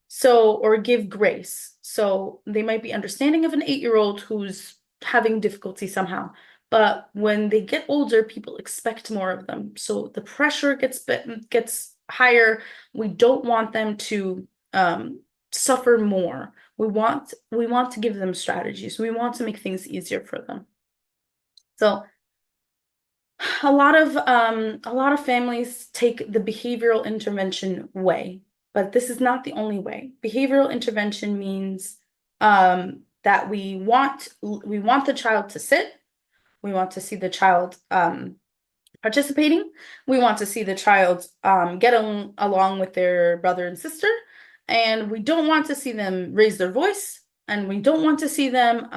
So, or give grace. So they might be understanding of an 8-year-old who's having difficulty somehow. But when they get older, people expect more of them. So the pressure gets higher. We don't want them to suffer more. We want to give them strategies. We want to make things easier for them. So a lot of families take the behavioral intervention way, but this is not the only way. Behavioral intervention means that we want the child to sit. We want to see the child participating. We want to see the child get along with their brother and sister. And we don't want to see them raise their voice. And we don't want to see them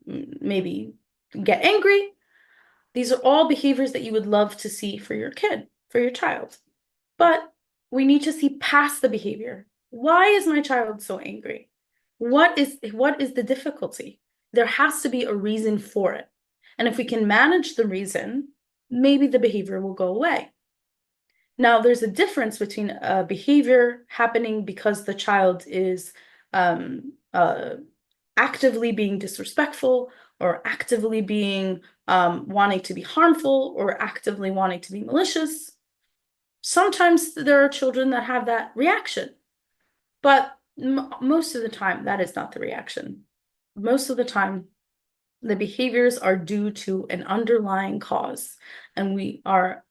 maybe get angry. These are all behaviors that you would love to see for your kid, for your child. But we need to see past the behavior. Why is my child so angry? What is the difficulty? There has to be a reason for it. And if we can manage the reason, maybe the behavior will go away. Now, there's a difference between a behavior happening because the child is actively being disrespectful, or actively being wanting to be harmful, or actively wanting to be malicious. Sometimes there are children that have that reaction, but most of the time that is not the reaction. Most of the time, the behaviors are due to an underlying cause, and it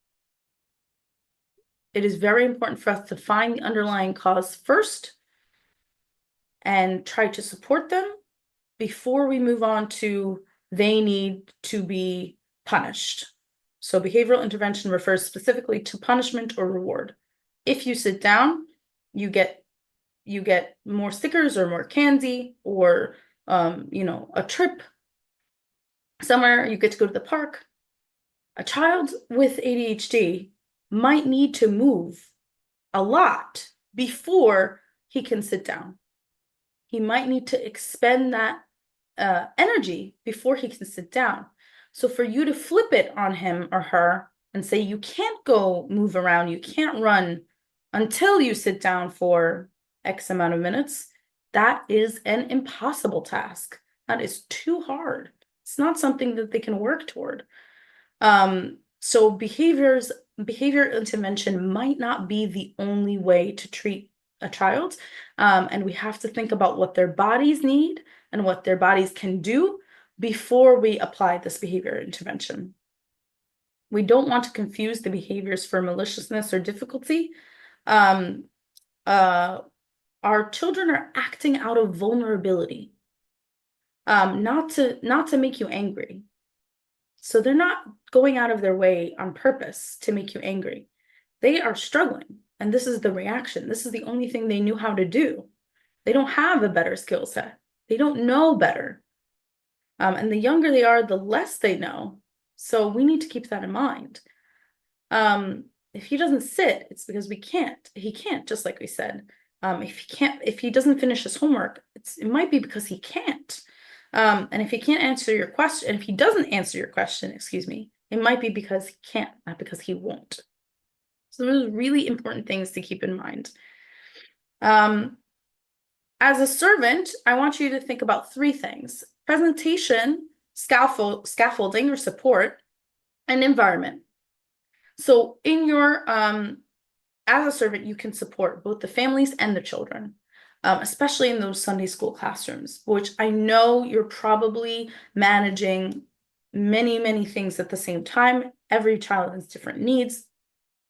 is very important for us to find the underlying cause first and try to support them before we move on to they need to be punished. So behavioral intervention refers specifically to punishment or reward. If you sit down, you get more stickers or more candy, or a trip somewhere, you get to go to the park. A child with ADHD might need to move a lot before he can sit down. He might need to expend that energy before he can sit down. So for you to flip it on him or her and say, you can't go move around, you can't run until you sit down for X amount of minutes, that is an impossible task. That is too hard. It's not something that they can work toward. So behavior intervention might not be the only way to treat a child. And we have to think about what their bodies need and what their bodies can do before we apply this behavior intervention. We don't want to confuse the behaviors for maliciousness or difficulty. Our children are acting out of vulnerability, not to make you angry. So they're not going out of their way on purpose to make you angry. They are struggling, and this is the reaction. This is the only thing they knew how to do. They don't have a better skill set. They don't know better. And the younger they are, the less they know. So we need to keep that in mind. If he doesn't sit, it's because he can't, just like we said. If he doesn't finish his homework, it might be because he can't. And if he can't answer your question, and if he doesn't answer your question, excuse me, it might be because he can't, not because he won't. So those are really important things to keep in mind. As a servant, I want you to think about 3 things: presentation, scaffolding or support, and environment. So in your, as a servant, you can support both the families and the children, especially in those Sunday school classrooms, which I know you're probably managing many, many things at the same time. Every child has different needs.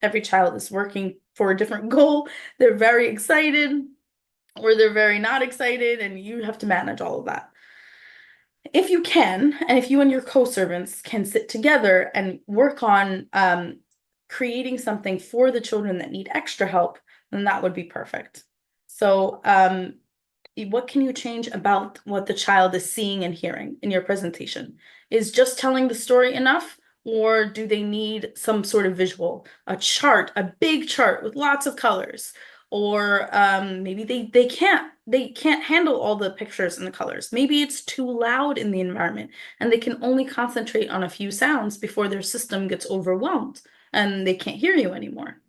Every child is working for a different goal. They're very excited, or they're very not excited, and you have to manage all of that. If you can, and if you and your co-servants can sit together and work on creating something for the children that need extra help, then that would be perfect. So what can you change about what the child is seeing and hearing in your presentation? Is just telling the story enough, or do they need some sort of visual, a chart, a big chart with lots of colors, or maybe they can't handle all the pictures and the colors. Maybe it's too loud in the environment and they can only concentrate on a few sounds before their system gets overwhelmed and they can't hear you anymore.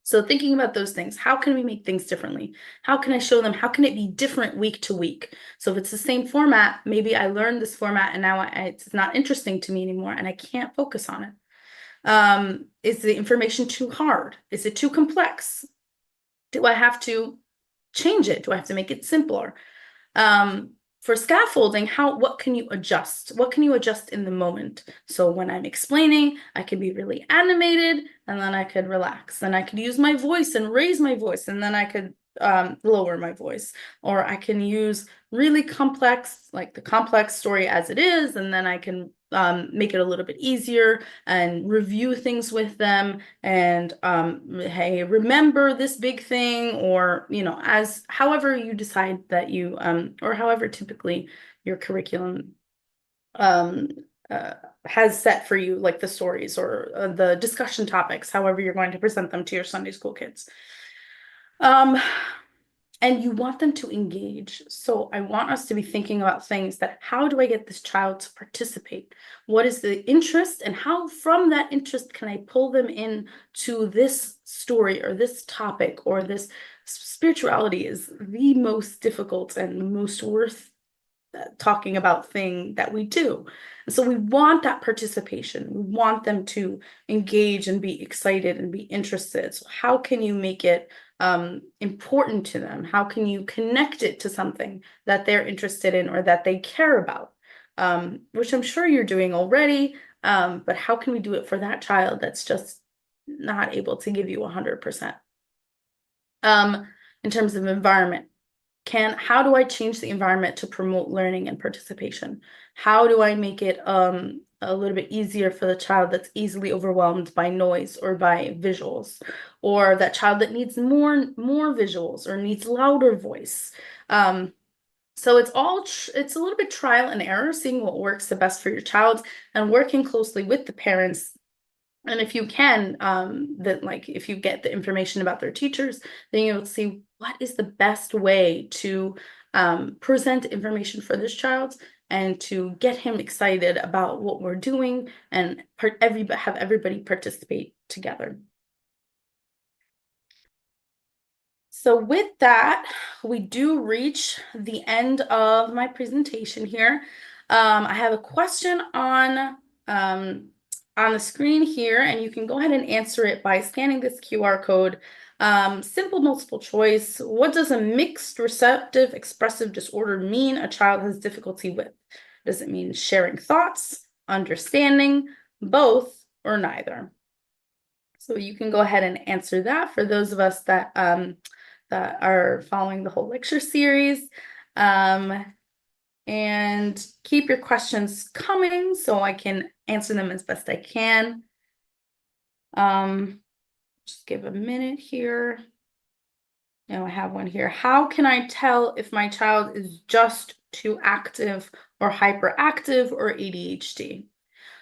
So thinking about those things, how can we make things differently? How can I show them? How can it be different week to week? So if it's the same format, maybe I learned this format and now it's not interesting to me anymore and I can't focus on it. Is the information too hard? Is it too complex? Do I have to change it? Do I have to make it simpler? For scaffolding, what can you adjust? What can you adjust in the moment? So when I'm explaining, I can be really animated and then I could relax. Then I could use my voice and raise my voice and then I could lower my voice. Or I can use really complex, like the complex story as it is, and then I can make it a little bit easier and review things with them and hey, remember this big thing, or as however you decide that you or however typically your curriculum has set for you, like the stories or the discussion topics, however you're going to present them to your Sunday school kids. And you want them to engage. So I want us to be thinking about things that, how do I get this child to participate? What is the interest, and how from that interest can I pull them in to this story or this topic or this spirituality is the most difficult and most worth talking about thing that we do. And so we want that participation. We want them to engage and be excited and be interested. So how can you make it important to them? How can you connect it to something that they're interested in or that they care about? Which I'm sure you're doing already, but how can we do it for that child that's just not able to give you 100%? In terms of environment, how do I change the environment to promote learning and participation? How do I make it a little bit easier for the child that's easily overwhelmed by noise or by visuals, or that child that needs more visuals or needs louder voice? So it's a little bit trial and error, seeing what works the best for your child and working closely with the parents. And if you can, if you get the information about their teachers, then you'll see what is the best way to present information for this child and to get him excited about what we're doing and have everybody participate together. So with that, we do reach the end of my presentation here. I have a question on the screen here, and you can go ahead and answer it by scanning this QR code. Simple multiple choice. What does a mixed receptive expressive disorder mean a child has difficulty with? Does it mean sharing thoughts, understanding, both, or neither? So you can go ahead and answer that for those of us that are following the whole lecture series. And keep your questions coming so I can answer them as best I can. Just give a minute here. Now I have one here. How can I tell if my child is just too active or hyperactive or ADHD?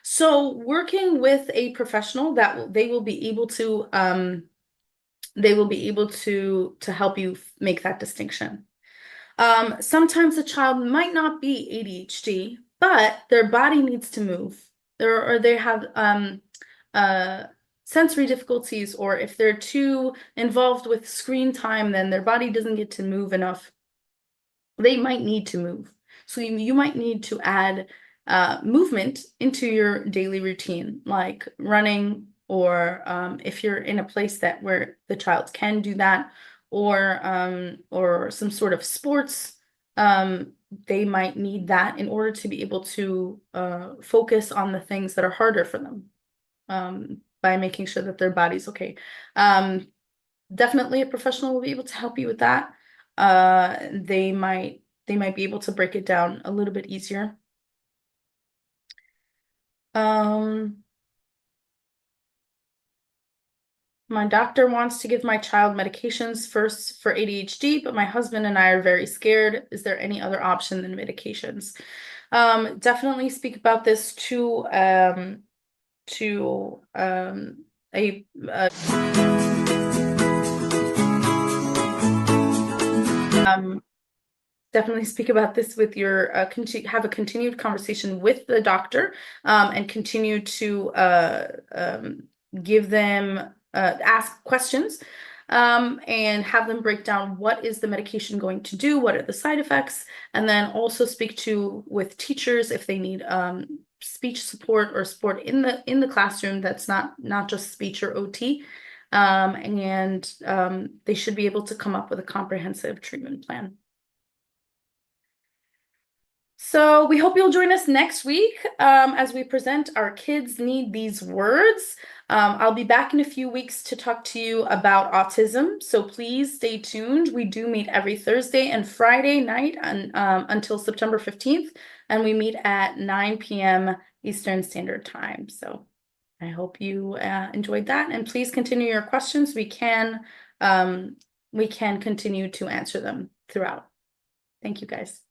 So working with a professional, they will be able to help you make that distinction. Sometimes a child might not be ADHD, but their body needs to move, or they have sensory difficulties, or if they're too involved with screen time, then their body doesn't get to move enough. They might need to move. So you might need to add movement into your daily routine, like running, or if you're in a place where the child can do that, or some sort of sports, they might need that in order to be able to focus on the things that are harder for them, by making sure that their body's okay. Definitely a professional will be able to help you with that. They might be able to break it down a little bit easier. My doctor wants to give my child medications first for ADHD, but my husband and I are very scared. Is there any other option than medications? Definitely speak about this to a Definitely speak about this with your have a continued conversation with the doctor, and continue to give them ask questions, and have them break down what is the medication going to do, what are the side effects, and then also speak with teachers if they need speech support or support in the classroom that's not just speech or OT, and they should be able to come up with a comprehensive treatment plan. So we hope you'll join us next week as we present Our Kids Need These Words. I'll be back in a few weeks to talk to you about autism, so please stay tuned. We do meet every Thursday and Friday night until September 15th, and we meet at 9 p.m. Eastern Standard Time. So I hope you enjoyed that, and please continue your questions. We can continue to answer them throughout. Thank you, guys.